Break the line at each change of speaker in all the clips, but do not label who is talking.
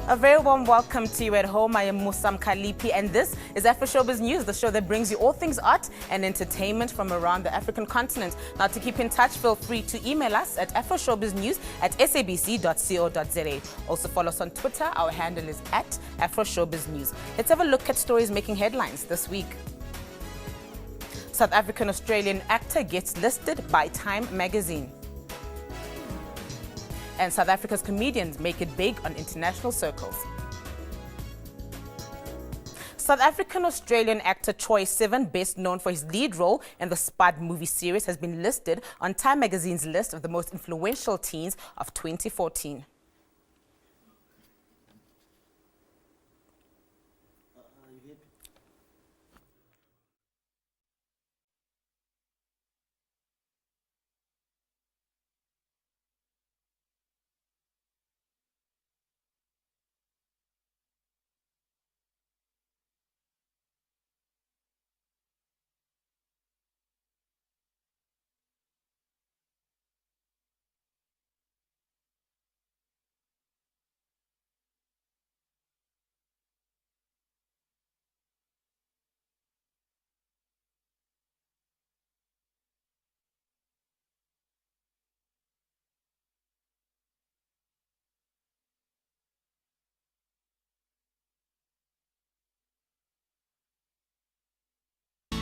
A very warm welcome to you at home. I am Musam Khalipi and this is Afroshowbiz News, the show that brings you all things art and entertainment from around the African continent. Now, to keep in touch, feel free to email us at afroshowbiznews@sabc.co.za. Also follow us on Twitter. Our handle is @AfroShowbizNews. Let's have a look at stories making headlines this week. South African-Australian actor gets listed by Time magazine. And South Africa's comedians make it big on international circles. South African-Australian actor Troy Sivan, best known for his lead role in the Spud movie series, has been listed on Time magazine's list of the most influential teens of 2014.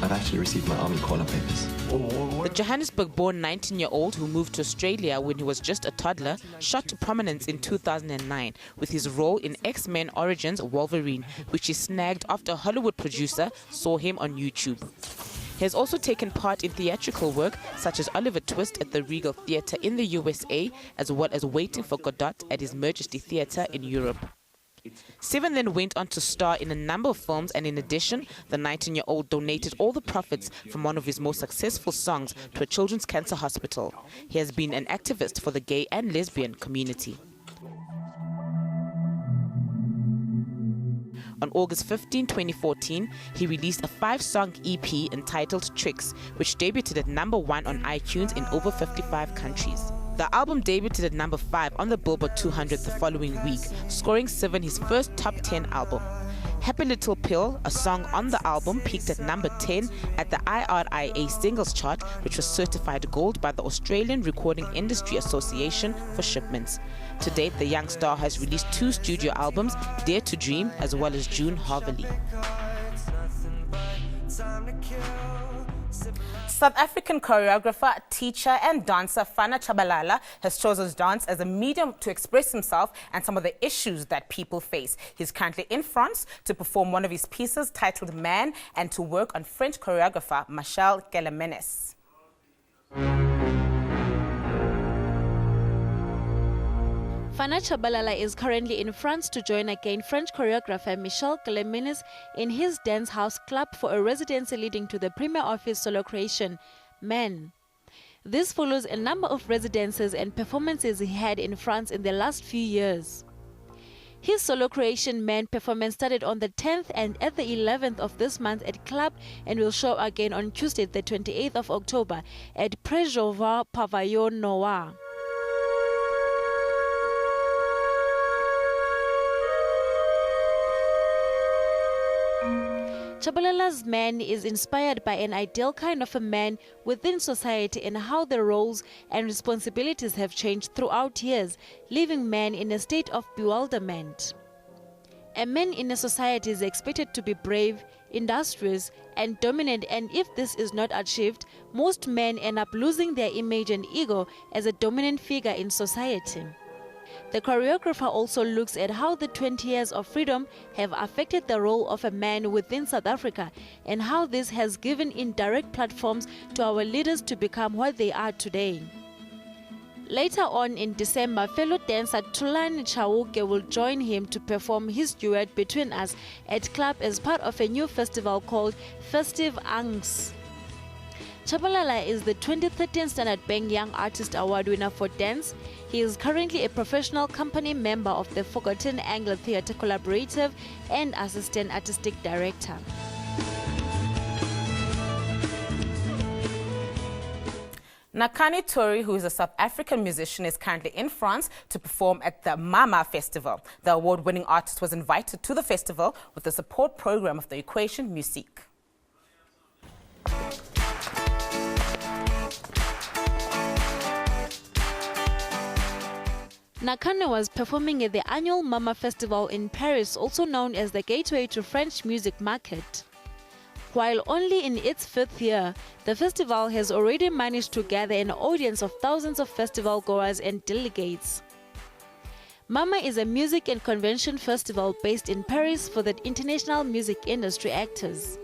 I've actually received my army call-up papers.
The Johannesburg-born 19-year-old who moved to Australia when he was just a toddler shot to prominence in 2009 with his role in X-Men Origins Wolverine, which he snagged after a Hollywood producer saw him on YouTube. He has also taken part in theatrical work such as Oliver Twist at the Regal Theatre in the USA, as well as Waiting for Godot at His Majesty Theatre in Europe. Sivan then went on to star in a number of films, and in addition, the 19-year-old donated all the profits from one of his most successful songs to a children's cancer hospital. He has been an activist for the gay and lesbian community. On August 15, 2014, he released a 5-song EP entitled Tricks, which debuted at #1 on iTunes in over 55 countries. The album debuted at #5 on the Billboard 200 the following week, scoring Sivan his first top 10 album. Happy Little Pill, a song on the album, peaked at #10 at the IRIA singles chart, which was certified gold by the Australian Recording Industry Association for shipments. To date, the young star has released 2 studio albums, Dare to Dream as well as June Harvey.
South African choreographer, teacher and dancer Fana Chabalala has chosen dance as a medium to express himself and some of the issues that people face. He's currently in France to perform one of his pieces titled Man and to work on French choreographer Michel Calemenes.
Fana Chabalala is currently in France to join again French choreographer Michel Calemenes in his dance house club for a residency leading to the premiere of his solo creation, Man. This follows a number of residencies and performances he had in France in the last few years. His solo creation Man performance started on the 10th and at the 11th of this month at Club and will show again on Tuesday the 28th of October at Préjova Pavillon Noir. Chabalala's Man is inspired by an ideal kind of a man within society and how the roles and responsibilities have changed throughout years, leaving man in a state of bewilderment. A man in a society is expected to be brave, industrious, and dominant, and if this is not achieved, most men end up losing their image and ego as a dominant figure in society. The choreographer also looks at how the 20 years of freedom have affected the role of a man within South Africa and how this has given indirect platforms to our leaders to become what they are today. Later on in December, fellow dancer Thulani Chauke will join him to perform his duet Between Us at Club as part of a new festival called Festive Angst. Chabalala is the 2013 Standard Bank Young Artist Award winner for dance. He is currently a professional company member of the Forgotten Angler Theatre Collaborative and Assistant Artistic Director.
Nakani Tori, who is a South African musician, is currently in France to perform at the Mama Festival. The award-winning artist was invited to the festival with the support program of the Equation Musique.
Nakane was performing at the annual Mama Festival in Paris, also known as the gateway to French music market. While only in its 5th year, the festival has already managed to gather an audience of thousands of festival goers and delegates. Mama is a music and convention festival based in Paris for the international music industry actors.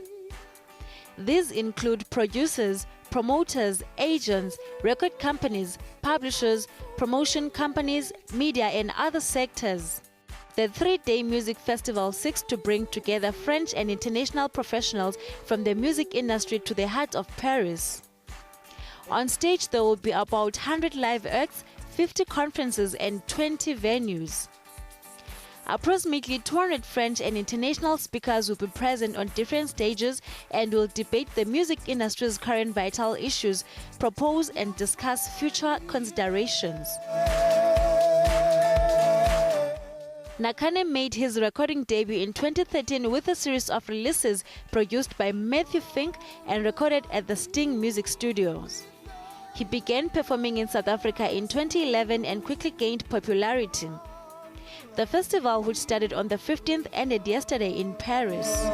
These include producers, promoters, agents, record companies, publishers, promotion companies, media and other sectors. The 3-day music festival seeks to bring together French and international professionals from the music industry to the heart of Paris. On stage there will be about 100 live acts, 50 conferences and 20 venues. Approximately 200 French and international speakers will be present on different stages and will debate the music industry's current vital issues, propose and discuss future considerations. Nakane made his recording debut in 2013 with a series of releases produced by Matthew Fink and recorded at the Sting Music Studios. He began performing in South Africa in 2011 and quickly gained popularity. The festival, which started on the 15th, ended yesterday in Paris.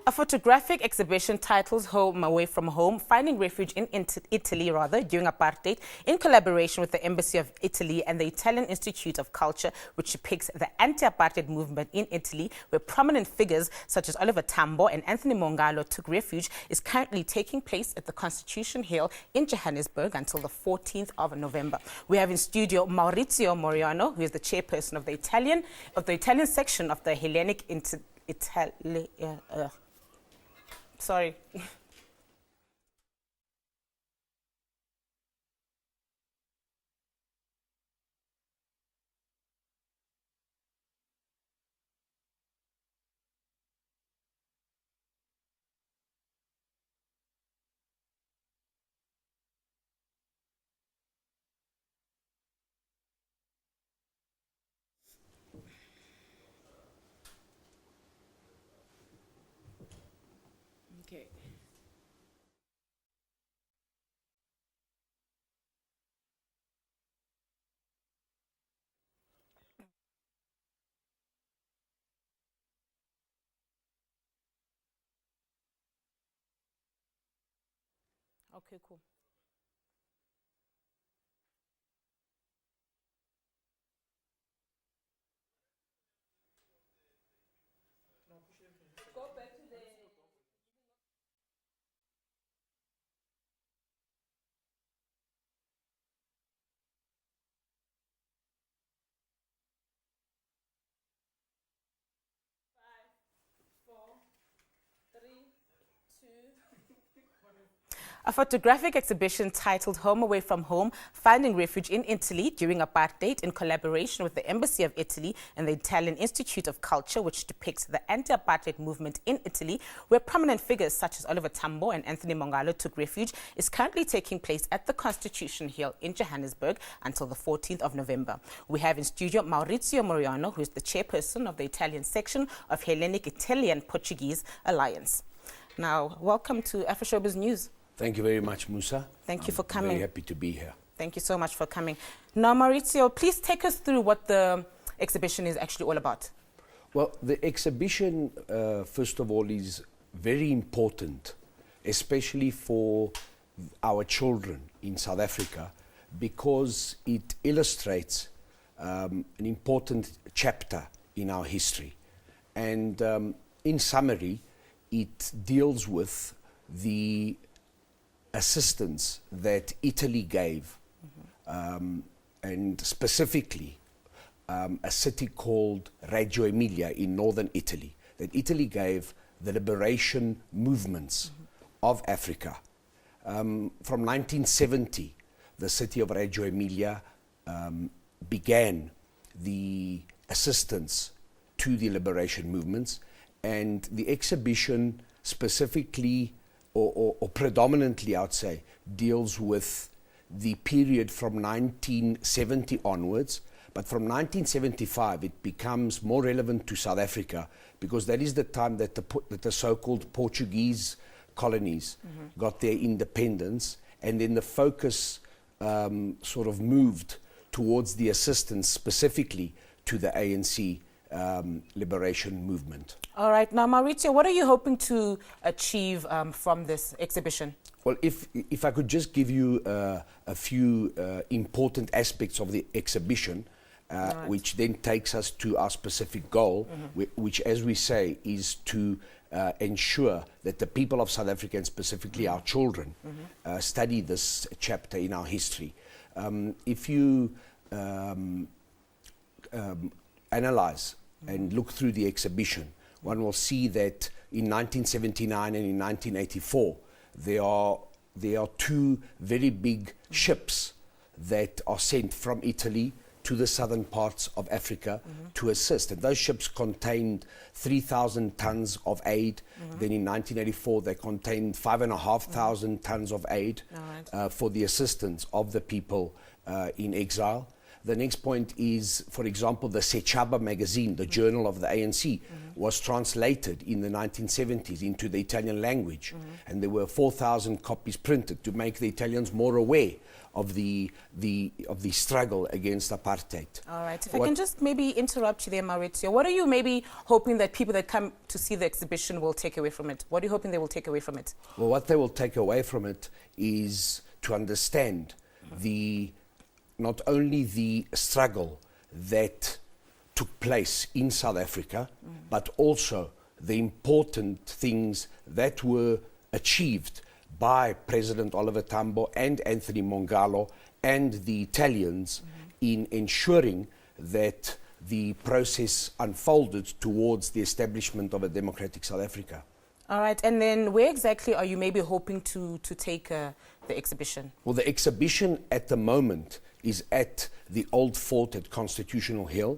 A photographic exhibition titled Home Away from Home, Finding Refuge in Italy during apartheid, in collaboration with the Embassy of Italy and the Italian Institute of Culture, which depicts the anti-apartheid movement in Italy, where prominent figures such as Oliver Tambo and Anthony Mongalo took refuge, is currently taking place at the Constitution Hill in Johannesburg until the 14th of November. We have in studio Maurizio Moriano, who is the chairperson of the Italian section of the Hellenic Sorry. Okay. Okay, cool. Go back to the... A photographic exhibition titled Home Away from Home, Finding Refuge in Italy during apartheid, in collaboration with the Embassy of Italy and the Italian Institute of Culture, which depicts the anti-apartheid movement in Italy, where prominent figures such as Oliver Tambo and Anthony Mongalo took refuge, is currently taking place at the Constitution Hill in Johannesburg until the 14th of November. We have in studio Maurizio Moriano, who is the chairperson of the Italian section of Hellenic Italian-Portuguese Alliance. Now, welcome to Afroshowbiz News.
Thank you very much, Musa.
Thank you for coming.
Very happy to be here.
Thank you so much for coming. Now, Maurizio, please take us through what the exhibition is actually all about.
Well, the exhibition, first of all, is very important, especially for our children in South Africa, because it illustrates an important chapter in our history. And in summary, it deals with the assistance that Italy gave, and specifically a city called Reggio Emilia in northern Italy, that Italy gave the liberation movements of Africa. From 1970, the city of Reggio Emilia began the assistance to the liberation movements, and the exhibition specifically or predominantly, I would say, deals with the period from 1970 onwards. But from 1975, it becomes more relevant to South Africa because that is the time that the so-called Portuguese colonies got their independence, and then the focus sort of moved towards the assistance specifically to the ANC liberation movement.
All right. Now, Maurizio, what are you hoping to achieve from this exhibition?
Well, if I could just give you a few important aspects of the exhibition, right, which then takes us to our specific goal, which, as we say, is to ensure that the people of South Africa, and specifically our children, study this chapter in our history. If you analyze and look through the exhibition, one will see that in 1979 and in 1984, there are two very big ships that are sent from Italy to the southern parts of Africa to assist. And those ships contained 3,000 tons of aid. Then in 1984, they contained 5,500 tons of aid for the assistance of the people in exile. The next point is, for example, the Sechaba magazine, the journal of the ANC, was translated in the 1970s into the Italian language. And there were 4,000 copies printed to make the Italians more aware of the struggle against apartheid.
All right. If I can just maybe interrupt you there, Maurizio. What are you maybe hoping that people that come to see the exhibition will take away from it? What are you hoping they will take away from it?
Well, what they will take away from it is to understand not only the struggle that took place in South Africa, but also the important things that were achieved by President Oliver Tambo and Anthony Mongalo and the Italians in ensuring that the process unfolded towards the establishment of a democratic South Africa.
All right. And then where exactly are you maybe hoping to take the exhibition?
Well, the exhibition at the moment is at the Old Fort at Constitutional Hill.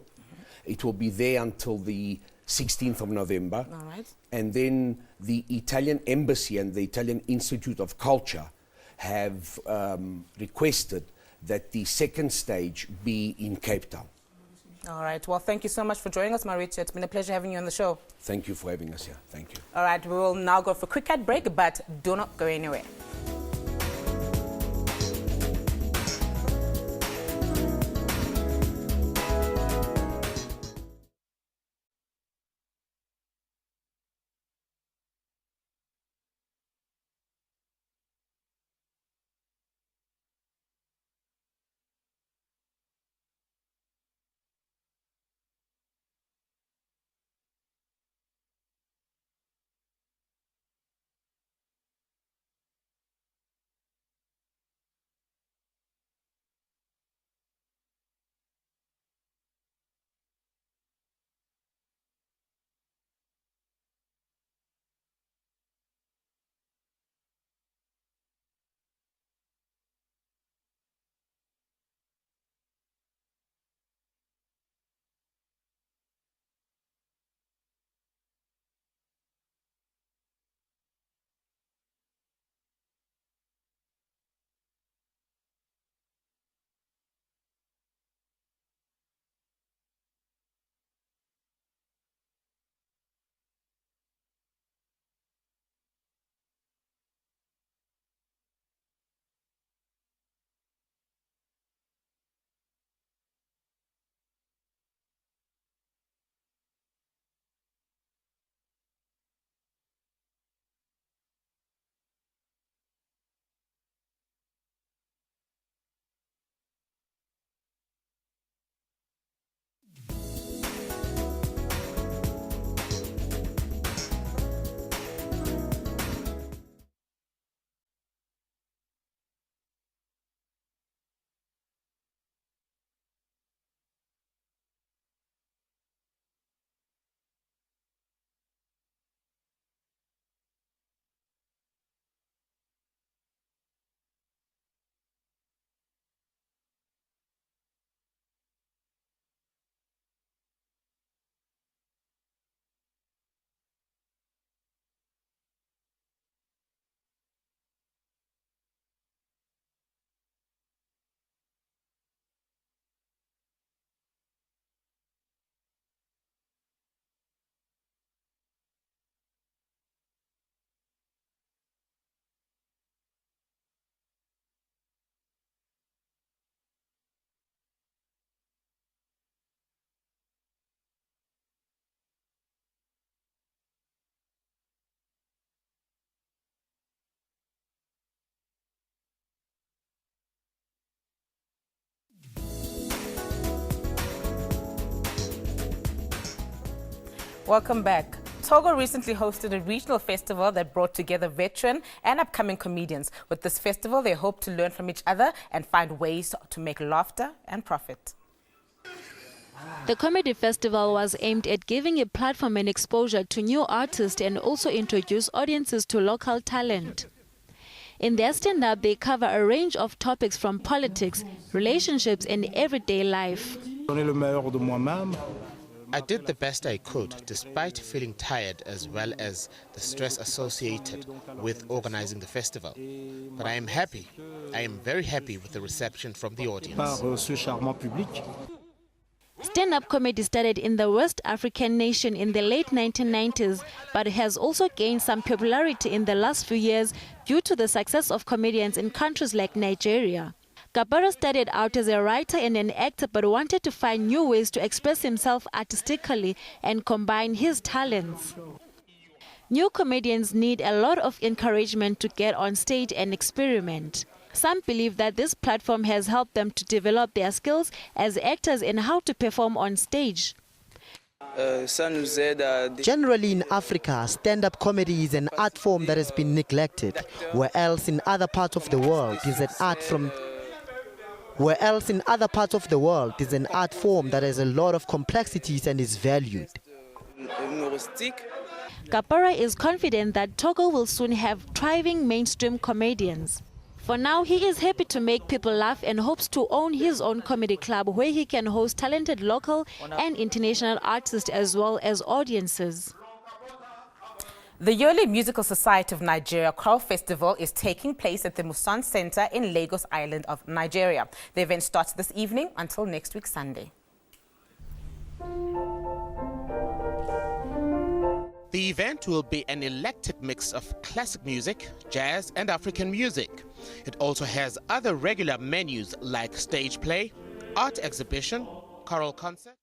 It will be there until the 16th of November.
All right.
And then the Italian Embassy and the Italian Institute of Culture have requested that the second stage be in Cape Town.
All right. Well, thank you so much for joining us, Maurizio. It's been a pleasure having you on the show.
Thank you for having us here. Thank you.
All right. We will now go for a quick ad break, but do not go anywhere. Welcome back. Togo recently hosted a regional festival that brought together veteran and upcoming comedians. With this festival, they hope to learn from each other and find ways to make laughter and profit.
The comedy festival was aimed at giving a platform and exposure to new artists and also introduce audiences to local talent. In their stand-up, they cover a range of topics from politics, relationships, and everyday life.
I did the best I could, despite feeling tired as well as the stress associated with organizing the festival. But I am happy. I am very happy with the reception from the audience.
Stand-up comedy started in the West African nation in the late 1990s, but has also gained some popularity in the last few years due to the success of comedians in countries like Nigeria. Gabara started out as a writer and an actor, but wanted to find new ways to express himself artistically and combine his talents. New comedians need a lot of encouragement to get on stage and experiment. Some believe that this platform has helped them to develop their skills as actors and how to perform on stage.
Generally in Africa, stand-up comedy is an art form that has been neglected, whereas in other parts of the world is an art form that has a lot of complexities and is valued.
Gabara is confident that Togo will soon have thriving mainstream comedians. For now, he is happy to make people laugh and hopes to own his own comedy club where he can host talented local and international artists as well as audiences.
The yearly Musical Society of Nigeria Choral Festival is taking place at the Musan Center in Lagos Island of Nigeria. The event starts this evening until next week Sunday.
The event will be an eclectic mix of classic music, jazz, and African music. It also has other regular menus like stage play, art exhibition, choral concert.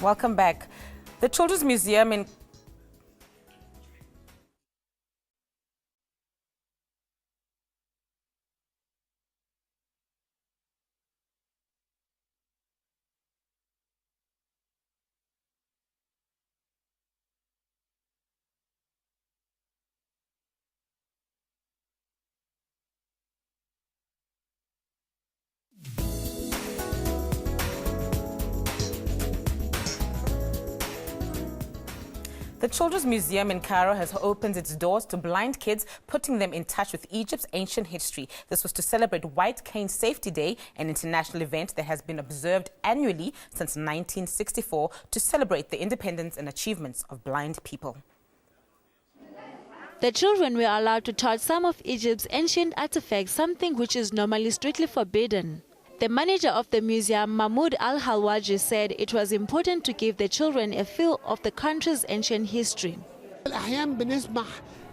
Welcome back. The Children's Museum in The Children's Museum in Cairo has opened its doors to blind kids, putting them in touch with Egypt's ancient history. This was to celebrate White Cane Safety Day, an international event that has been observed annually since 1964 to celebrate the independence and achievements of blind people.
The children were allowed to touch some of Egypt's ancient artifacts, something which is normally strictly forbidden. The manager of the museum, Mahmoud Al-Halwaji, said it was important to give the children a feel of the country's ancient history.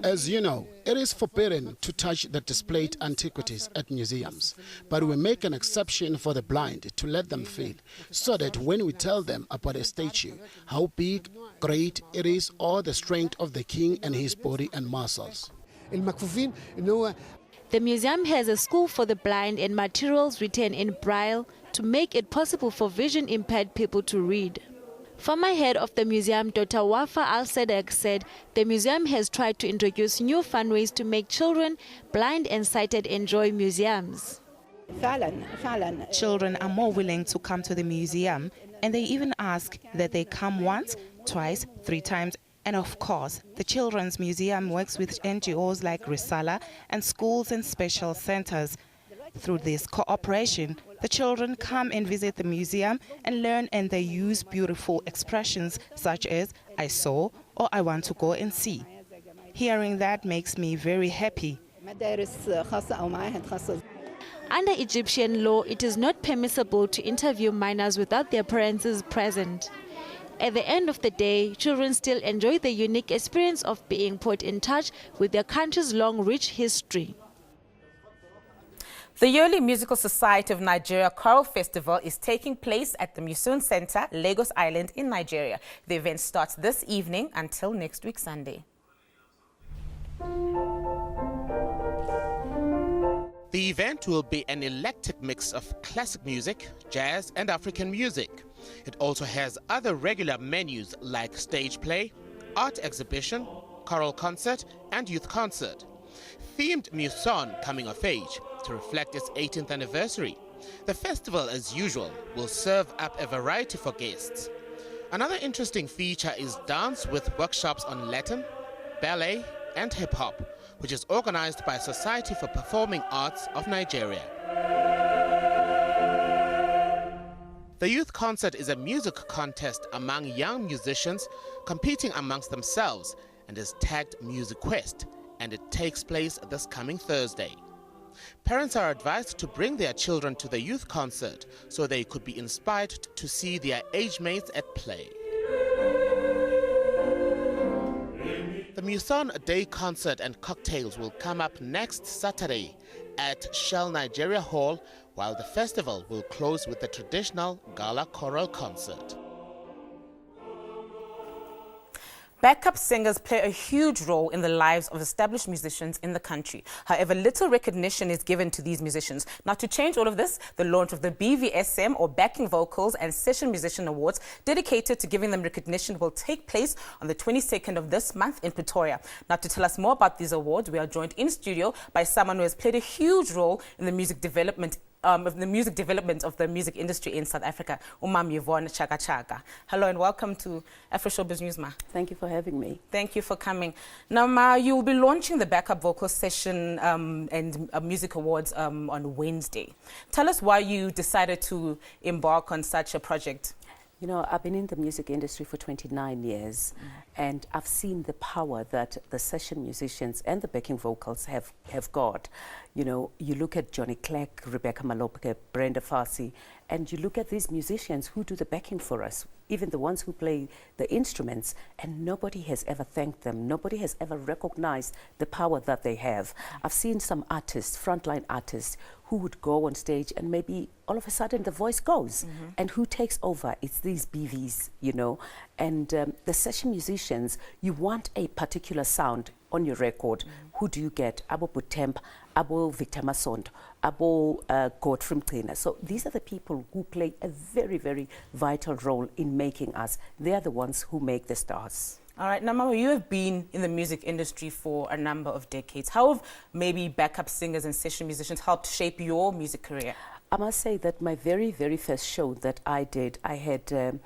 As you know, it is forbidden to touch the displayed antiquities at museums, but we make an exception for the blind to let them feel, so that when we tell them about a statue, how big, great it is, or the strength of the king and his body and muscles.
The museum has a school for the blind and materials written in Braille to make it possible for vision-impaired people to read. Former head of the museum, Dr. Wafa Al-Sadek, said the museum has tried to introduce new fun ways to make children, blind and sighted, enjoy museums.
Children are more willing to come to the museum, and they even ask that they come once, twice, 3 times. And of course, the Children's Museum works with NGOs like Risala and schools and special centers. Through this cooperation, the children come and visit the museum and learn, and they use beautiful expressions such as "I saw" or "I want to go and see." Hearing that makes me very happy.
Under Egyptian law, it is not permissible to interview minors without their parents present. At the end of the day, children still enjoy the unique experience of being put in touch with their country's long, rich history.
The yearly Musical Society of Nigeria Choral Festival is taking place at the Musun Center, Lagos Island in Nigeria. The event starts this evening until next week, Sunday.
The event will be an eclectic mix of classic music, jazz and African music. It also has other regular menus like stage play, art exhibition, choral concert and youth concert. Themed Muson coming of age to reflect its 18th anniversary. The festival, as usual, will serve up a variety for guests. Another interesting feature is dance with workshops on Latin, ballet and hip-hop, which is organized by Society for Performing Arts of Nigeria. The youth concert is a music contest among young musicians competing amongst themselves and is tagged Music Quest, and it takes place this coming Thursday. Parents are advised to bring their children to the youth concert so they could be inspired to see their age mates at play. The Muson Day concert and cocktails will come up next Saturday at Shell Nigeria Hall, while the festival will close with the traditional gala choral concert.
Backup singers play a huge role in the lives of established musicians in the country. However, little recognition is given to these musicians. Now, to change all of this, the launch of the BVSM, or Backing Vocals and Session Musician Awards, dedicated to giving them recognition, will take place on the 22nd of this month in Pretoria. Now, to tell us more about these awards, we are joined in studio by someone who has played a huge role in the music development of the music industry in South Africa, Umam Yvonne Chaka Chaka. Hello and welcome to Afroshowbiz News, Ma.
Thank you for having me.
Thank you for coming. Now, Ma, you will be launching the Backup Vocal Session and Music Awards on Wednesday. Tell us why you decided to embark on such a project.
You know, I've been in the music industry for 29 years, and I've seen the power that the session musicians and the backing vocals have got. You know, you look at Johnny Clegg, Rebecca Malope, Brenda Fassie, and you look at these musicians who do the backing for us, even the ones who play the instruments, and nobody has ever thanked them. Nobody has ever recognized the power that they have. I've seen some artists, frontline artists, who would go on stage and maybe all of a sudden the voice goes. And who takes over? It's these BVs, you know. And the session musicians, you want a particular sound on your record. Who do you get? Abo Butemp, Abo Victor Masond, Abo Godfrey Mkina. So these are the people who play a very, very vital role in making us. They are the ones who make the stars.
All right, now, Mama, you have been in the music industry for a number of decades. How have maybe backup singers and session musicians helped shape your music career?
I must say that my very, very first show that I did, I had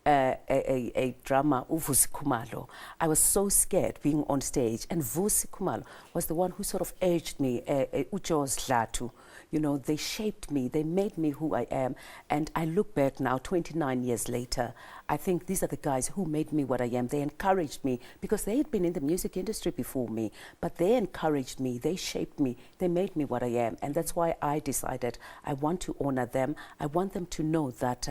a drummer, Vusi Khumalo. I was so scared being on stage, and Vusi Khumalo was the one who sort of urged me, Ujo's Dlatu. You know, they shaped me, they made me who I am. And I look back now, 29 years later, I think these are the guys who made me what I am. They encouraged me because they had been in the music industry before me, but they encouraged me, they shaped me, they made me what I am. And that's why I decided I want to honor them. I want them to know that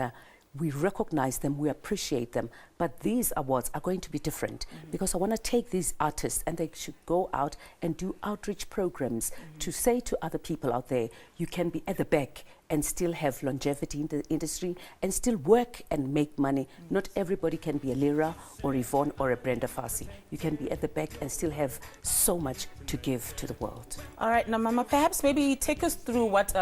we recognize them, we appreciate them, but these awards are going to be different because I want to take these artists and they should go out and do outreach programs to say to other people out there, you can be at the back and still have longevity in the industry and still work and make money. Not everybody can be a Lyra or Yvonne or a Brenda Fassie. You can be at the back and still have so much to give to the world.
All right, now Mama, perhaps maybe take us through what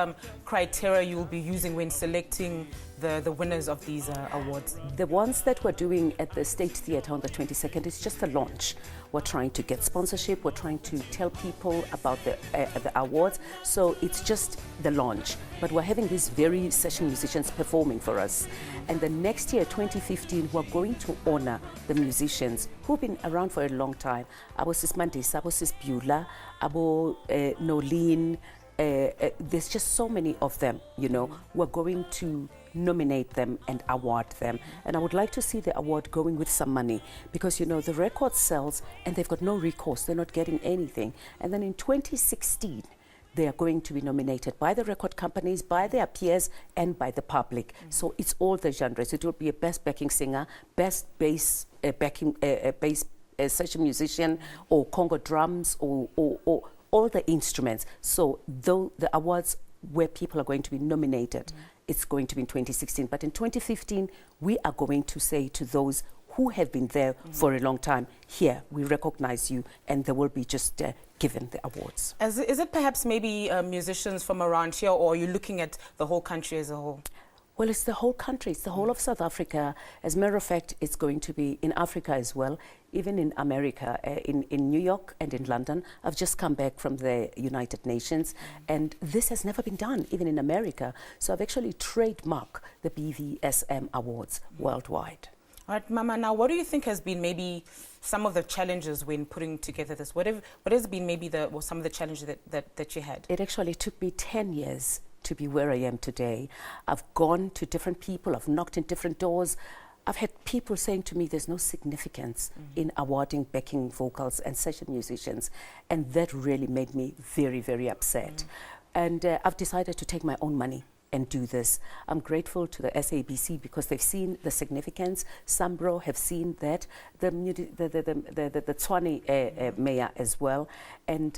criteria you will be using when selecting the winners of these awards.
The ones that we're doing at the State Theatre on the 22nd is just a launch. We're trying to get sponsorship, we're trying to tell people about the awards, so it's just the launch. But we're having these very session musicians performing for us. And the next year, 2015, we're going to honor the musicians who've been around for a long time. Abo Sis Mandisa, Abo Sis Beulah, Abo Nolene, there's just so many of them, you know. We're going to nominate them and award them. And I would like to see the award going with some money because, you know, the record sells and they've got no recourse. They're not getting anything. And then in 2016, they are going to be nominated by the record companies, by their peers, and by the public. So it's all the genres. It will be a best backing singer, best bass session musician, or Congo drums, or all the instruments. So though the awards where people are going to be nominated, it's going to be in 2016. But in 2015, we are going to say to those who have been there for a long time, here, we recognize you, and they will be just given the awards.
Is it perhaps maybe musicians from around here, or are you looking at the whole country as a whole?
Well, it's the whole country. It's the whole of South Africa. As a matter of fact, it's going to be in Africa as well, even in America, in New York and in London. I've just come back from the United Nations, and this has never been done, even in America. So I've actually trademarked the BVSM Awards worldwide.
All right, Mama, now what do you think has been maybe some of the challenges when putting together this? What has been maybe some of the challenges that you had?
It actually took me 10 years to be where I am today. I've gone to different people, I've knocked in different doors. I've had people saying to me there's no significance in awarding backing vocals and session musicians, and that really made me very, very upset. And I've decided to take my own money and do this. I'm grateful to the SABC because they've seen the significance. Sambro have seen that, the Tshwane mayor as well, and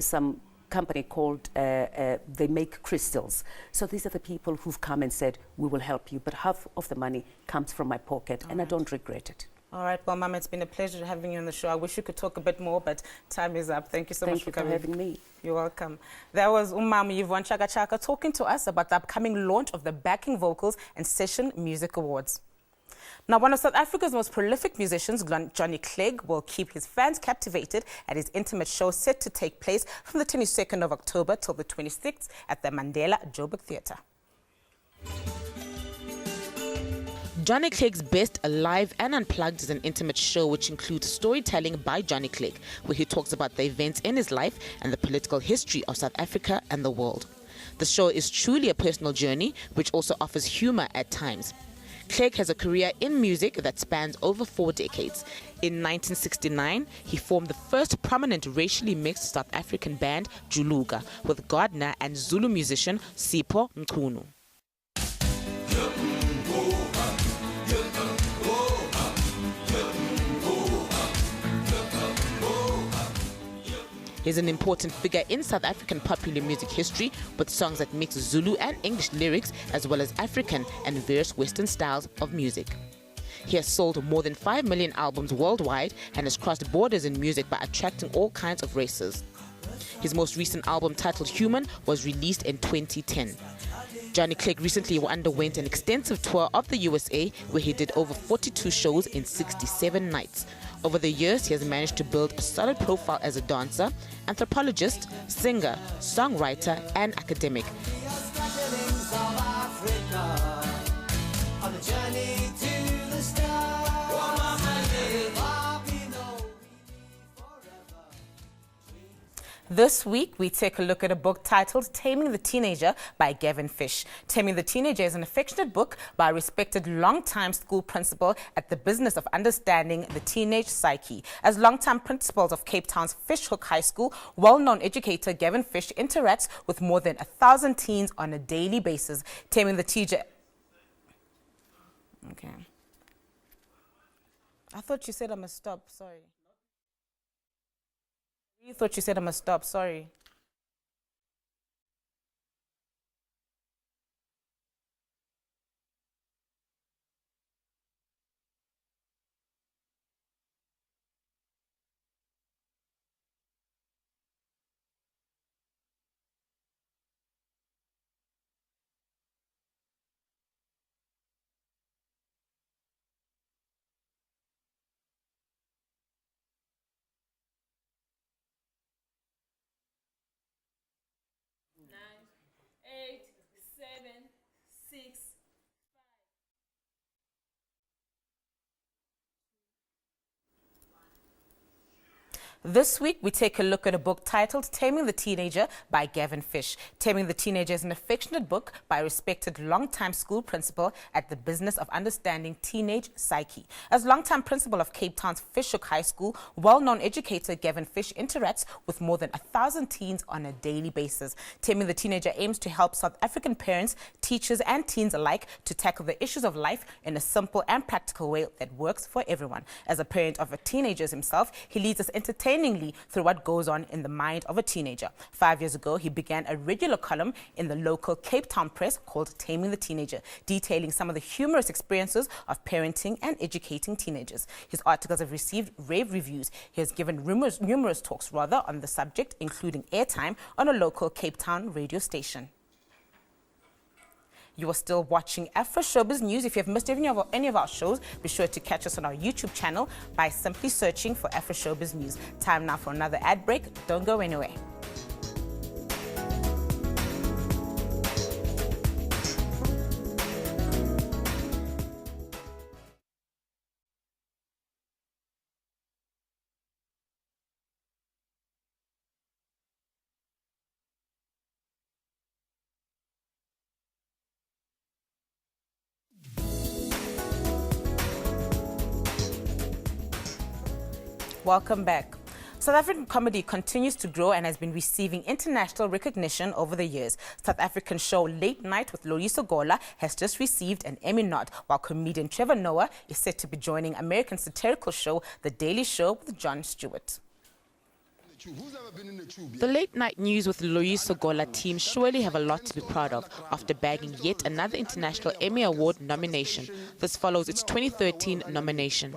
some company called they make crystals. So these are the people who've come and said, we will help you, but half of the money comes from my pocket, and I don't regret it.
All right, well, Mama, it's been a pleasure having you on the show. I wish you could talk a bit more, but time is up. Thank you so much for coming.
Thank you for having me.
You're welcome. That was Umama Yvonne Chaka Chaka talking to us about the upcoming launch of the Backing Vocals and Session Music Awards. Now, one of South Africa's most prolific musicians, Johnny Clegg, will keep his fans captivated at his intimate show set to take place from the 22nd of October till the 26th at the Mandela Joburg Theatre.
Johnny Clegg's Best Alive and Unplugged is an intimate show which includes storytelling by Johnny Clegg, where he talks about the events in his life and the political history of South Africa and the world. The show is truly a personal journey, which also offers humor at times. Clegg has a career in music that spans over 4 decades. In 1969, he formed the first prominent racially mixed South African band, Juluka, with Gardner and Zulu musician Sipho Mchunu. He's an important figure in South African popular music history with songs that mix Zulu and English lyrics as well as African and various Western styles of music. He has sold more than 5 million albums worldwide and has crossed borders in music by attracting all kinds of races. His most recent album, titled Human, was released in 2010. Johnny Clegg recently underwent an extensive tour of the USA where he did over 42 shows in 67 nights. Over the years, he has managed to build a solid profile as a dancer, anthropologist, singer, songwriter, and academic.
This week, we take a look at a book titled Taming the Teenager by Gavin Fish. Taming the Teenager is an affectionate book by a respected long-time school principal at the business of understanding the teenage psyche. As long-time principals of Cape Town's Fishhook High School, well-known educator Gavin Fish interacts with more than 1,000 teens on a daily basis. Taming the Teenager... Okay. I thought you said I must stop, sorry. You thought you said I must stop, sorry. This week, we take a look at a book titled Taming the Teenager by Gavin Fish. Taming the Teenager is an affectionate book by a respected long-time school principal at the business of understanding teenage psyche. As long-time principal of Cape Town's Fishhook High School, well-known educator Gavin Fish interacts with more than 1,000 teens on a daily basis. Taming the Teenager aims to help South African parents, teachers and teens alike to tackle the issues of life in a simple and practical way that works for everyone. As a parent of teenagers himself, he leads us entertainingly through what goes on in the mind of a teenager. 5 years ago, he began a regular column in the local Cape Town press called Taming the Teenager, detailing some of the humorous experiences of parenting and educating teenagers. His articles have received rave reviews. He has given numerous talks on the subject, including airtime on a local Cape Town radio station. You are still watching Afroshowbiz News. If you have missed any of our shows, be sure to catch us on our YouTube channel by simply searching for Afroshowbiz News. Time now for another ad break. Don't go anywhere. Welcome back. South African comedy continues to grow and has been receiving international recognition over the years. South African show Late Night with Loyiso Gola has just received an Emmy nod, while comedian Trevor Noah is set to be joining American satirical show The Daily Show with Jon Stewart.
The Late Night News with Loyiso Gola team surely have a lot to be proud of after bagging yet another International Emmy Award nomination. This follows its 2013 nomination.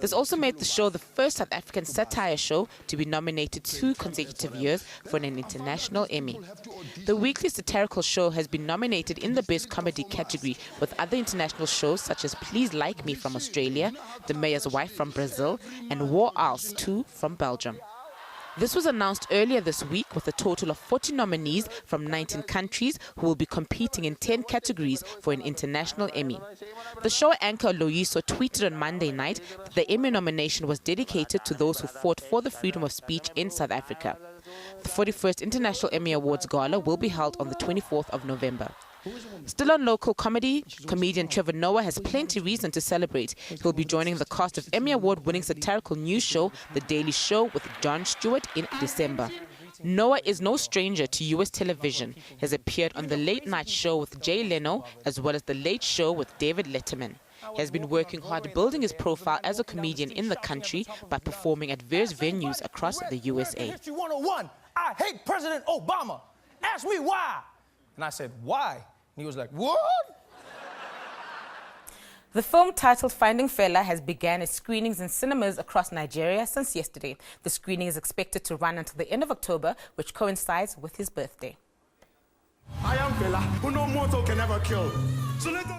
This also made the show the first South African satire show to be nominated 2 consecutive years for an international Emmy. The weekly satirical show has been nominated in the Best Comedy category with other international shows such as Please Like Me from Australia, The Mayor's Wife from Brazil, and War Owls 2 from Belgium. This was announced earlier this week with a total of 40 nominees from 19 countries who will be competing in 10 categories for an international Emmy. The show anchor Loyiso tweeted on Monday night that the Emmy nomination was dedicated to those who fought for the freedom of speech in South Africa. The 41st International Emmy Awards Gala will be held on the 24th of November. Still on local comedy, comedian Trevor Noah has plenty reason to celebrate. He'll be joining the cast of Emmy Award-winning satirical news show The Daily Show with Jon Stewart in December. Noah is no stranger to U.S. television. He has appeared on The Late Night Show with Jay Leno as well as The Late Show with David Letterman. He has been working hard building his profile as a comedian in the country by performing at various venues across the USA.
History 101, I hate President Obama. Ask me why. And I said, why? And he was like, what?
The film titled Finding Fela has begun its screenings in cinemas across Nigeria since yesterday. The screening is expected to run until the end of October, which coincides with his birthday.
I am Fela, who no mortal can ever kill.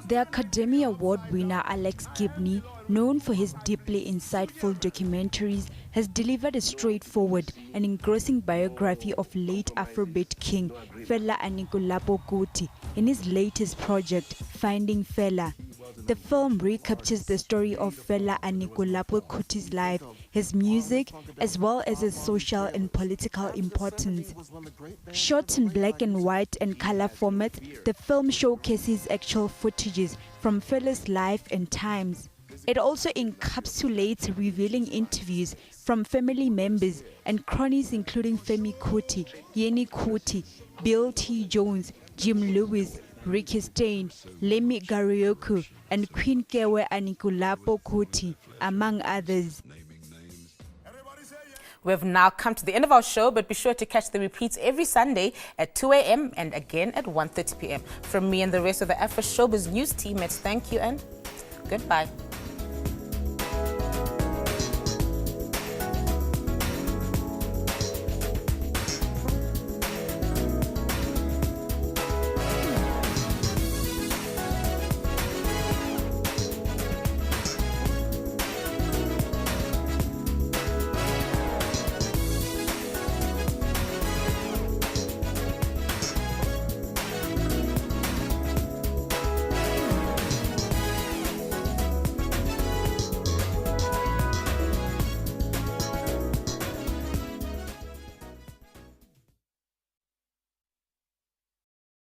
The Academy Award winner Alex Gibney, known for his deeply insightful documentaries, has delivered a straightforward and engrossing biography of late Afrobeat king Fela Anikulapo Kuti in his latest project, Finding Fela. the film recaptures the story of Fela Anikulapo Kuti's life, his music, as well as his social and political importance. Shot in black and white and color formats, the film showcases actual footages from Fela's life and times. It also encapsulates revealing interviews from family members and cronies including Femi Kuti, Yeni Kuti, Bill T. Jones, Jim Lewis, Ricky Stein, Lemi Garioku, and Queen Kewe Anikulapo Kuti, among others.
We have now come to the end of our show, but be sure to catch the repeats every Sunday at 2 a.m. and again at 1:30 p.m. From me and the rest of the Afroshowbiz news team, it's thank you and goodbye.